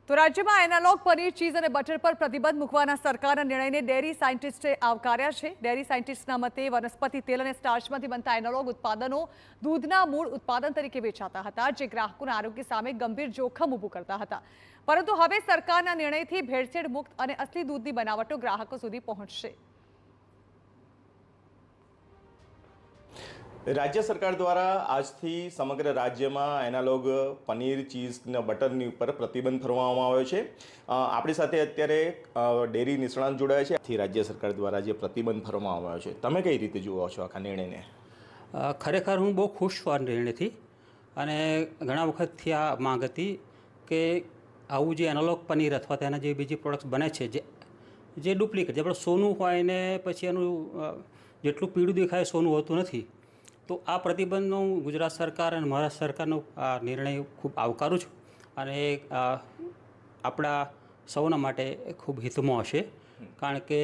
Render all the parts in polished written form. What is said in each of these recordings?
તો રાજ્યમાં analogue paneer cheese અને બટર પર પ્રતિબંધ મૂકવાના સરકારના નિર્ણયને ડેરી સાયન્ટિસ્ટે આવકાર્યા છે। ડેરી સાયન્ટિસ્ટના મતે વનસ્પતિ તેલ અને સ્ટાર્ચમાંથી બનતા એનાલોગ ઉત્પાદનો દૂધના મૂળ ઉત્પાદન તરીકે વેચાતા હતા, જે ગ્રાહકોના આરોગ્ય સામે ગંભીર જોખમ ઊભું કરતા હતા। પરંતુ હવે સરકારના નિર્ણયથી ભેળસેળ મુક્ત અને અસલી દૂધની બનાવટો ગ્રાહકો સુધી પહોંચશે। राज्य सरकार द्वारा आज थी समग्र राज्य में एनालॉग पनीर चीज ने बटर पर प्रतिबंध फरमाववामां आव्यो छे। आपणी साथे अत्यारे डेरी निष्णात जोड़ाया छे। थी राज्य सरकार द्वारा जे प्रतिबंध फरमाववामां आव्यो छे, तमे कई रीते जुओ छो आखा निर्णयने? खरेखर हूँ बहुत खुश छूँ आ निर्णयथी अने घणा वखतथी आ मांग हती के आवुं जे एनालॉग पनीर अथवा तेना जे बीजी प्रोडक्ट्स बने छे जे डुप्लिकेट जे आपणे सोनुं होय ने पछी एनुं जेटલું पीळું देखाय सोनुं होतुं नथी। तो आ प्रतिबंधનો गुजरात सरकार અને મહારાષ્ટ્ર સરકારનો આ નિર્ણય ખૂબ આવકારું છું અને આપણા સૌના માટે ખૂબ હિતમાં હશે, કારણ કે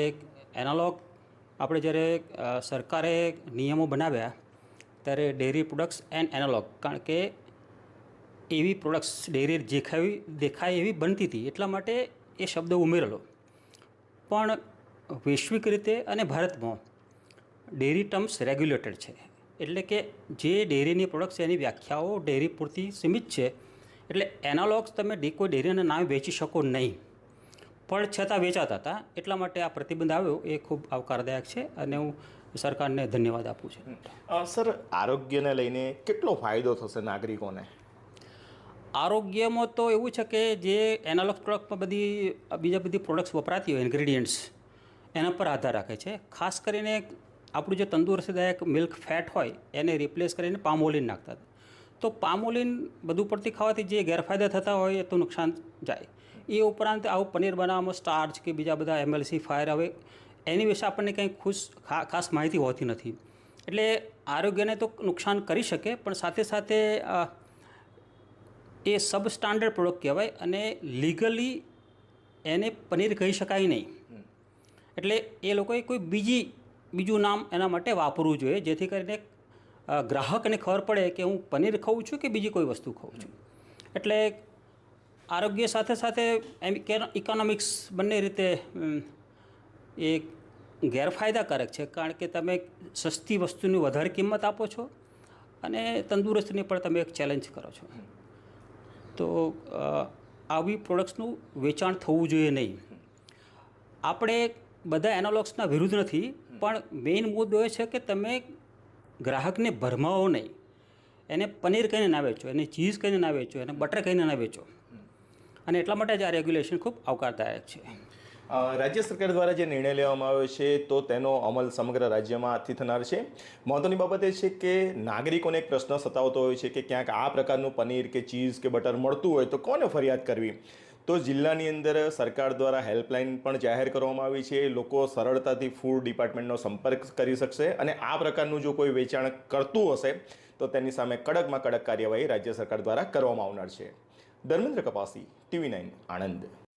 એનાલોગ આપણે જ્યારે સરકારે નિયમો બનાવ્યા ત્યારે ડેરી પ્રોડક્ટ્સ એન્ડ એનાલોગ, કારણ કે એવી પ્રોડક્ટ્સ ડેરી દેખાય એવી બનતી હતી એટલા માટે એ શબ્દ ઉમેરેલો। પણ વૈશ્વિક રીતે અને ભારતમાં ડેરી ટર્મ્સ રેગ્યુલેટેડ છે, એટલે કે જે ડેરીની પ્રોડક્ટ્સ એની વ્યાખ્યાઓ ડેરી પૂરતી સીમિત છે, એટલે એનાલોગ્સ તમે કોઈ ડેરીના નામે વેચી શકો નહીં, પણ છતાં વેચાતા હતા। એટલા માટે આ પ્રતિબંધ આવ્યો એ ખૂબ આવકારદાયક છે અને હું સરકારને ધન્યવાદ આપું છું। સર, આરોગ્યને લઈને કેટલો ફાયદો થશે નાગરિકોને? આરોગ્યમાં તો એવું છે કે જે એનાલોગ પ્રોડક્ટમાં બધી પ્રોડક્ટ્સ વપરાતી હોય ઇન્ગ્રેડિયન્ટ્સ એના પર આધાર રાખે છે। ખાસ કરીને આપણું જે તંદુરસ્તીદાયક મિલ્ક ફેટ હોય એને રિપ્લેસ કરીને પામોલિન નાખતા હતા। તો પામોલિન બધું પડતી ખાવાથી જે ગેરફાયદા થતા હોય એ તો નુકસાન જાય। એ ઉપરાંત આવું પનીર બનાવવામાં સ્ટાર્ચ કે બીજા બધા MLC ફાયર આવે એની વિશે આપણને કંઈ ખાસ માહિતી હોતી નથી, એટલે આરોગ્યને તો નુકસાન કરી શકે, પણ સાથે સાથે એ સબ સ્ટાન્ડર્ડ પ્રોડક્ટ કહેવાય અને લીગલી એને પનીર કહી શકાય નહીં, એટલે એ લોકોએ કોઈ બીજું નામ એના માટે વાપરવું જોઈએ, જેથી કરીને ગ્રાહકને ખબર પડે કે હું પનીર ખાઉં છું કે બીજી કોઈ વસ્તુ ખાઉં છું। એટલે આરોગ્ય સાથે સાથે ઇકોનોમિક્સ બંને રીતે એ ગેરફાયદાકારક છે, કારણ કે તમે સસ્તી વસ્તુની વધારે કિંમત આપો છો અને તંદુરસ્તીની પણ તમે એક ચેલેન્જ કરો છો। તો આવી પ્રોડક્ટ્સનું વેચાણ થવું જોઈએ નહીં। આપણે બધા એનાલોગ્સના વિરુદ્ધ નથી, પણ મેઇન મુદ્દો એ છે કે તમે ગ્રાહકને ભરમાવો નહીં, એને પનીર કહીને ના વેચો, એને ચીઝ કહીને ના વેચો, એને બટર કહીને ના વેચો, અને એટલા માટે જ આ રેગ્યુલેશન ખૂબ આવકારદાયક છે। રાજ્ય સરકાર દ્વારા જે નિર્ણય લેવામાં આવ્યો છે તો તેનો અમલ સમગ્ર રાજ્યમાં આજથી થનાર છે। મહત્વની બાબત એ છે કે નાગરિકોને એક પ્રશ્ન સતાવતો હોય છે કે ક્યાંક આ પ્રકારનું પનીર કે ચીઝ કે બટર મળતું હોય તો કોને ફરિયાદ કરવી? તો જિલ્લાની અંદર સરકાર દ્વારા હેલ્પલાઇન પણ જાહેર કરવામાં આવી છે। લોકો સરળતાથી ફૂડ ડિપાર્ટમેન્ટનો સંપર્ક કરી શકશે અને આ પ્રકારનું જો કોઈ વેચાણ કરતું હશે તો તેની સામે કડકમાં કડક કાર્યવાહી રાજ્ય સરકાર દ્વારા કરવામાં આવનાર છે। ધર્મેન્દ્ર કપાસી, TV9 આણંદ।